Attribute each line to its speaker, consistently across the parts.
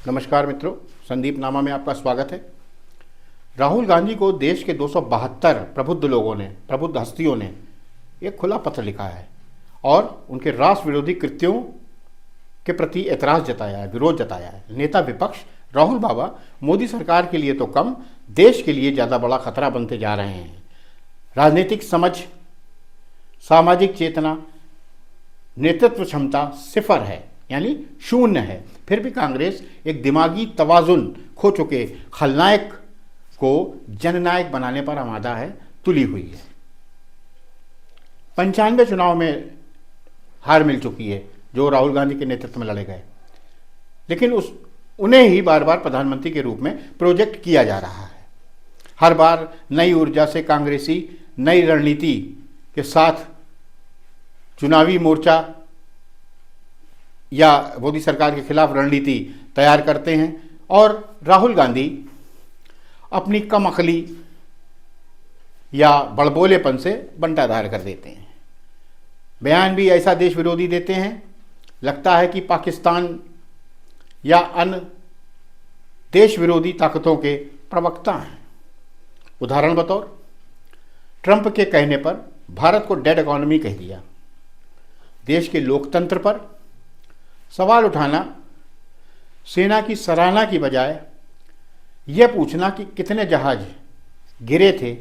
Speaker 1: नमस्कार मित्रों, संदीप नामा में आपका स्वागत है। राहुल गांधी को देश के 272 प्रबुद्ध लोगों ने, प्रबुद्ध हस्तियों ने एक खुला पत्र लिखा है और उनके राष्ट्र विरोधी कृत्यों के प्रति एतराज़ जताया है, विरोध जताया है। नेता विपक्ष राहुल बाबा मोदी सरकार के लिए तो कम, देश के लिए ज़्यादा बड़ा खतरा बनते जा रहे हैं। राजनीतिक समझ, सामाजिक चेतना, नेतृत्व क्षमता सिफर है, यानी शून्य है। फिर भी कांग्रेस एक दिमागी तवाजुन खो चुके खलनायक को जननायक बनाने पर आमादा है, तुली हुई है। 95 चुनाव में हार मिल चुकी है जो राहुल गांधी के नेतृत्व में लड़े गए, लेकिन उन्हें ही बार बार प्रधानमंत्री के रूप में प्रोजेक्ट किया जा रहा है। हर बार नई ऊर्जा से कांग्रेसी नई रणनीति के साथ चुनावी मोर्चा या मोदी सरकार के खिलाफ रणनीति तैयार करते हैं और राहुल गांधी अपनी कम अकली या बड़बोलेपन से बंटाधार कर देते हैं। बयान भी ऐसा देश विरोधी देते हैं, लगता है कि पाकिस्तान या अन्य देश विरोधी ताकतों के प्रवक्ता हैं। उदाहरण बतौर, ट्रंप के कहने पर भारत को डेड इकोनॉमी कह दिया। देश के लोकतंत्र पर सवाल उठाना सेना की सराहना की बजाय यह पूछना कि कितने जहाज गिरे थे।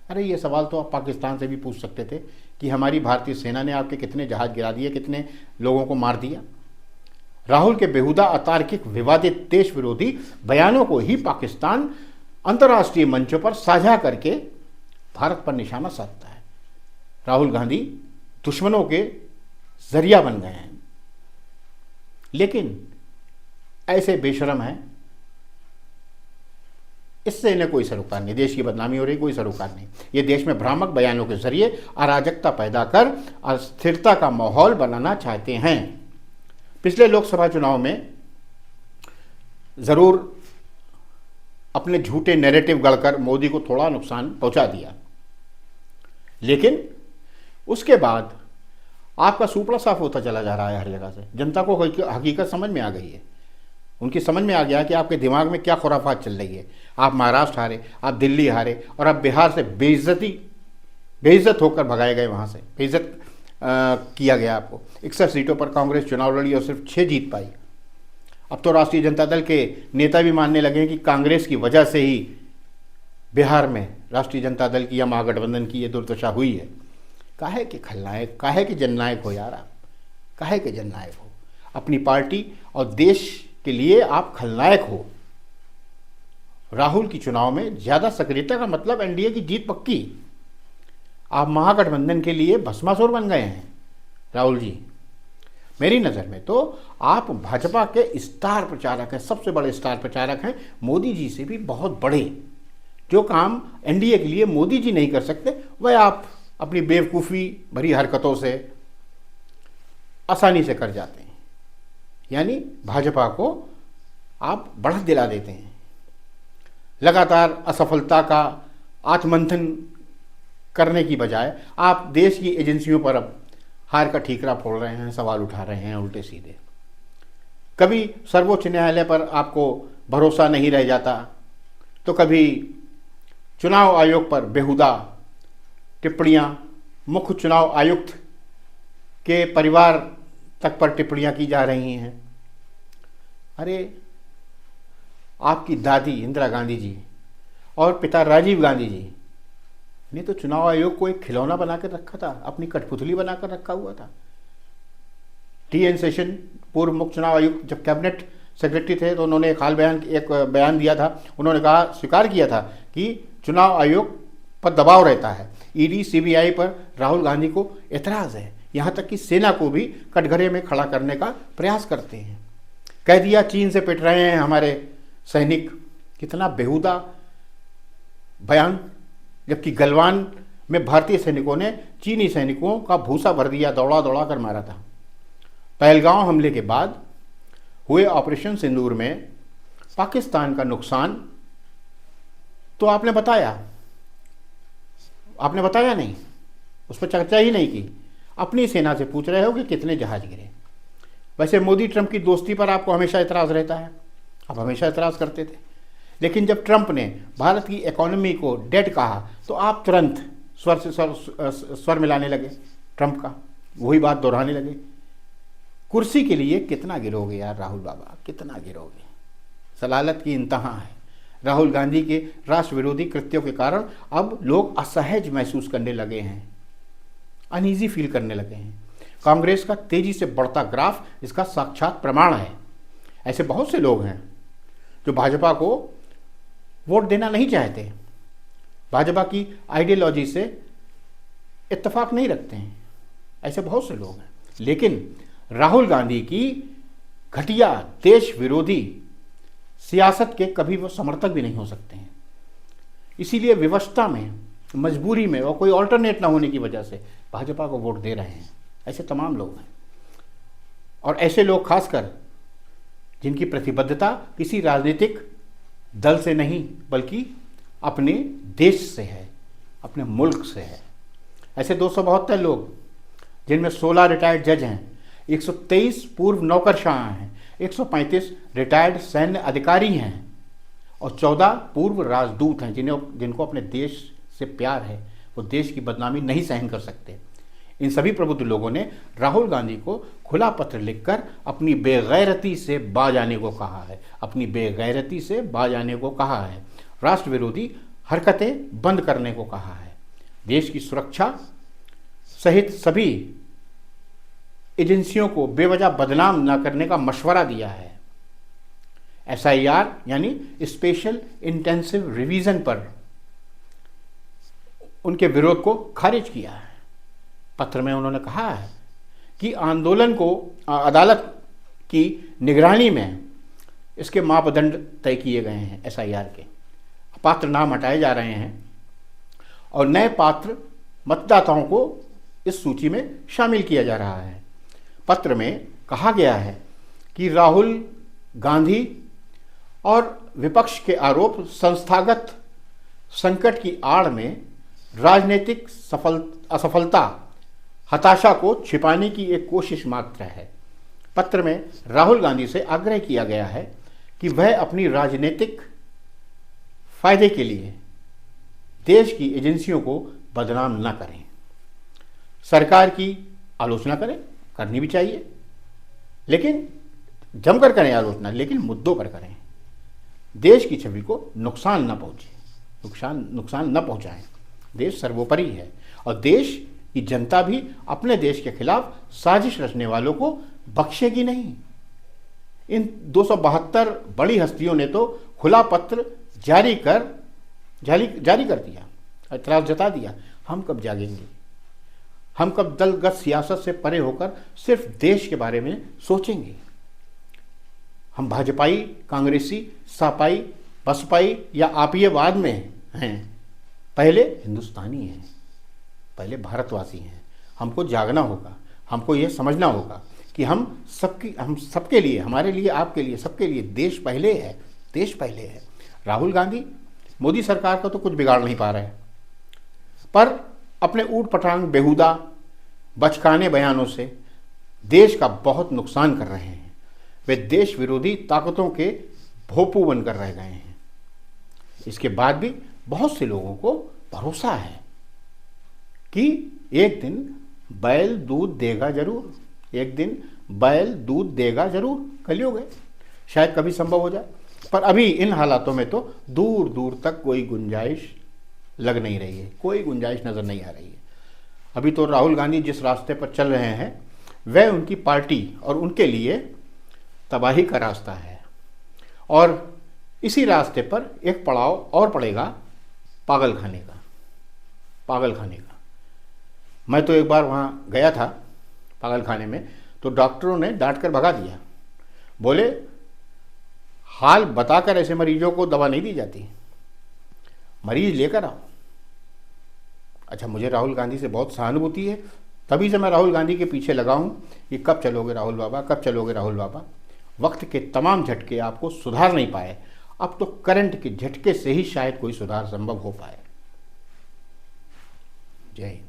Speaker 1: अरे ये सवाल तो आप पाकिस्तान से भी पूछ सकते थे कि हमारी भारतीय सेना ने आपके कितने जहाज गिरा दिए, कितने लोगों को मार दिया। राहुल के बेहुदा, अतार्किक, विवादित, देश विरोधी बयानों को ही पाकिस्तान अंतर्राष्ट्रीय मंचों पर साझा करके भारत पर निशाना साधता है। राहुल गांधी दुश्मनों के जरिया बन गए हैं, लेकिन ऐसे बेशरम हैं, इससे इन्हें कोई सरोकार नहीं। देश की बदनामी हो रही, कोई सरोकार नहीं। ये देश में भ्रामक बयानों के जरिए अराजकता पैदा कर अस्थिरता का माहौल बनाना चाहते हैं। पिछले लोकसभा चुनाव में जरूर अपने झूठे नैरेटिव गढ़कर मोदी को थोड़ा नुकसान पहुंचा दिया, लेकिन उसके बाद आपका सुपड़ा साफ होता चला जा रहा है हर जगह से। जनता को हकीकत समझ में आ गई है। उनकी समझ में आ गया कि आपके दिमाग में क्या खुराफात चल रही है। आप महाराष्ट्र हारे, आप दिल्ली हारे और आप बिहार से बेइज्जत होकर भगाए गए, वहाँ से बेइज्जत किया गया आपको। 61 सीटों पर कांग्रेस चुनाव लड़ी और सिर्फ 6 जीत पाई। अब तो राष्ट्रीय जनता दल के नेता भी मानने लगे कि कांग्रेस की वजह से ही बिहार में राष्ट्रीय जनता दल की या महागठबंधन की ये दुर्दशा हुई है। काहे के खलनायक, काहे के जननायक हो यार आप, काहे के जननायक हो। अपनी पार्टी और देश के लिए आप खलनायक हो। राहुल की चुनाव में ज़्यादा सक्रियता का मतलब एनडीए की जीत पक्की। आप महागठबंधन के लिए भस्मासुर बन गए हैं राहुल जी। मेरी नज़र में तो आप भाजपा के स्टार प्रचारक हैं, सबसे बड़े स्टार प्रचारक हैं, मोदी जी से भी बहुत बड़े। जो काम एनडीए के लिए मोदी जी नहीं कर सकते, वह आप अपनी बेवकूफ़ी भरी हरकतों से आसानी से कर जाते हैं। यानी भाजपा को आप बढ़त दिला देते हैं। लगातार असफलता का आत्ममंथन करने की बजाय आप देश की एजेंसियों पर अब हार का ठीकरा फोड़ रहे हैं, सवाल उठा रहे हैं उल्टे सीधे। कभी सर्वोच्च न्यायालय पर आपको भरोसा नहीं रह जाता, तो कभी चुनाव आयोग पर बेहुदा टिप्पणियाँ, मुख्य चुनाव आयुक्त के परिवार तक पर टिप्पणियाँ की जा रही हैं। अरे आपकी दादी इंदिरा गांधी जी और पिता राजीव गांधी जी ने तो चुनाव आयोग को एक खिलौना बना कर रखा था, अपनी कठपुतली बनाकर रखा हुआ था। टी.एन. शेषन, पूर्व मुख्य चुनाव आयुक्त, जब कैबिनेट सेक्रेटरी थे तो उन्होंने एक बयान दिया था। उन्होंने कहा, स्वीकार किया था कि चुनाव आयोग पर दबाव रहता है। ईडी, सीबीआई पर राहुल गांधी को एतराज़ है। यहाँ तक कि सेना को भी कटघरे में खड़ा करने का प्रयास करते हैं। कह दिया चीन से पिट रहे हैं हमारे सैनिक। कितना बेहुदा बयान, जबकि गलवान में भारतीय सैनिकों ने चीनी सैनिकों का भूसा भर दिया, दौड़ा दौड़ा कर मारा था। पहलगांव हमले के बाद हुए ऑपरेशन सिंदूर में पाकिस्तान का नुकसान तो आपने बताया नहीं, उस पर चर्चा ही नहीं की। अपनी सेना से पूछ रहे हो कि कितने जहाज गिरे। वैसे मोदी ट्रंप की दोस्ती पर आपको हमेशा इतराज़ रहता है। आप हमेशा एतराज़ करते थे। लेकिन जब ट्रंप ने भारत की इकोनॉमी को डेड कहा तो आप तुरंत स्वर से स्वर मिलाने लगे, ट्रंप का वही बात दोहराने लगे। कुर्सी के लिए कितना गिरोगे यार राहुल बाबा, कितना गिरोगे। सलालत की इंतहा है। राहुल गांधी के राष्ट्र विरोधी कृत्यों के कारण अब लोग असहज महसूस करने लगे हैं, अनईजी फील करने लगे हैं। कांग्रेस का तेजी से बढ़ता ग्राफ इसका साक्षात प्रमाण है। ऐसे बहुत से लोग हैं जो भाजपा को वोट देना नहीं चाहते, भाजपा की आइडियोलॉजी से इत्तेफाक नहीं रखते हैं, ऐसे बहुत से लोग हैं। लेकिन राहुल गांधी की घटिया देश विरोधी सियासत के कभी वो समर्थक भी नहीं हो सकते हैं। इसीलिए विवशता में, मजबूरी में और कोई ऑल्टरनेट ना होने की वजह से भाजपा को वोट दे रहे हैं। ऐसे तमाम लोग हैं। और ऐसे लोग खासकर जिनकी प्रतिबद्धता किसी राजनीतिक दल से नहीं बल्कि अपने देश से है, अपने मुल्क से है। ऐसे 272 लोग, जिनमें 16 रिटायर्ड जज हैं, 123 पूर्व नौकरशाह हैं, 135 रिटायर्ड सैन्य अधिकारी हैं और 14 पूर्व राजदूत हैं जिनको अपने देश से प्यार है, वो देश की बदनामी नहीं सहन कर सकते। इन सभी प्रबुद्ध लोगों ने राहुल गांधी को खुला पत्र लिखकर अपनी बेगैरती से बाज आने को कहा है, अपनी बेगैरती से बाज आने को कहा है, राष्ट्र विरोधी हरकतें बंद करने को कहा है, देश की सुरक्षा सहित सभी एजेंसियों को बेवजह बदनाम न करने का मशवरा दिया है। SIR यानी स्पेशल इंटेंसिव रिवीजन पर उनके विरोध को खारिज किया है। पत्र में उन्होंने कहा है कि आंदोलन को अदालत की निगरानी में इसके मापदंड तय किए गए हैं। SIR के पात्र नाम हटाए जा रहे हैं और नए पात्र मतदाताओं को इस सूची में शामिल किया जा रहा है। पत्र में कहा गया है कि राहुल गांधी और विपक्ष के आरोप संस्थागत संकट की आड़ में राजनीतिक असफलता, हताशा को छिपाने की एक कोशिश मात्र है। पत्र में राहुल गांधी से आग्रह किया गया है कि वह अपनी राजनीतिक फायदे के लिए देश की एजेंसियों को बदनाम न करें, सरकार की आलोचना करें, करनी भी चाहिए, लेकिन जमकर करें आलोचना, लेकिन मुद्दों पर करें, देश की छवि को नुकसान न पहुंचे, नुकसान न पहुंचाएं। देश सर्वोपरि है और देश की जनता भी अपने देश के खिलाफ साजिश रचने वालों को बख्शेगी नहीं। इन 272 बड़ी हस्तियों ने तो खुला पत्र जारी कर दिया, एतराज जता दिया। हम कब जागेंगे? हम कब दलगत सियासत से परे होकर सिर्फ देश के बारे में सोचेंगे? हम भाजपाई, कांग्रेसी, सपाई, बसपाई या आपीयवाद में हैं? पहले हिंदुस्तानी हैं, पहले भारतवासी हैं। हमको जागना होगा, हमको ये समझना होगा कि हम सबके लिए, हमारे लिए, आपके लिए, सबके लिए देश पहले है, देश पहले है। राहुल गांधी मोदी सरकार का तो कुछ बिगाड़ नहीं पा रहे हैं, पर अपने ऊट पटांग बेहुदा बचकाने बयानों से देश का बहुत नुकसान कर रहे हैं। वे देश विरोधी ताकतों के भोंपू बनकर रह गए हैं। इसके बाद भी बहुत से लोगों को भरोसा है कि एक दिन बैल दूध देगा जरूर, एक दिन बैल दूध देगा जरूर, कलयुग है, शायद कभी संभव हो जाए। पर अभी इन हालातों में तो दूर दूर तक कोई गुंजाइश लग नहीं रही है, कोई गुंजाइश नज़र नहीं आ रही है। अभी तो राहुल गांधी जिस रास्ते पर चल रहे हैं वह उनकी पार्टी और उनके लिए तबाही का रास्ता है। और इसी रास्ते पर एक पड़ाव और पड़ेगा पागल खाने का, पागल खाने का। मैं तो एक बार वहाँ गया था पागल खाने में, तो डॉक्टरों ने डांट कर भगा दिया। बोले हाल बताकर ऐसे मरीजों को दवा नहीं दी जाती, मरीज लेकर आओ। अच्छा, मुझे राहुल गांधी से बहुत सहानुभूति है, तभी से मैं राहुल गांधी के पीछे लगा हूँ कि कब चलोगे राहुल बाबा, कब चलोगे राहुल बाबा। वक्त के तमाम झटके आपको सुधार नहीं पाए, अब तो करंट के झटके से ही शायद कोई सुधार संभव हो पाए। जय हिंद।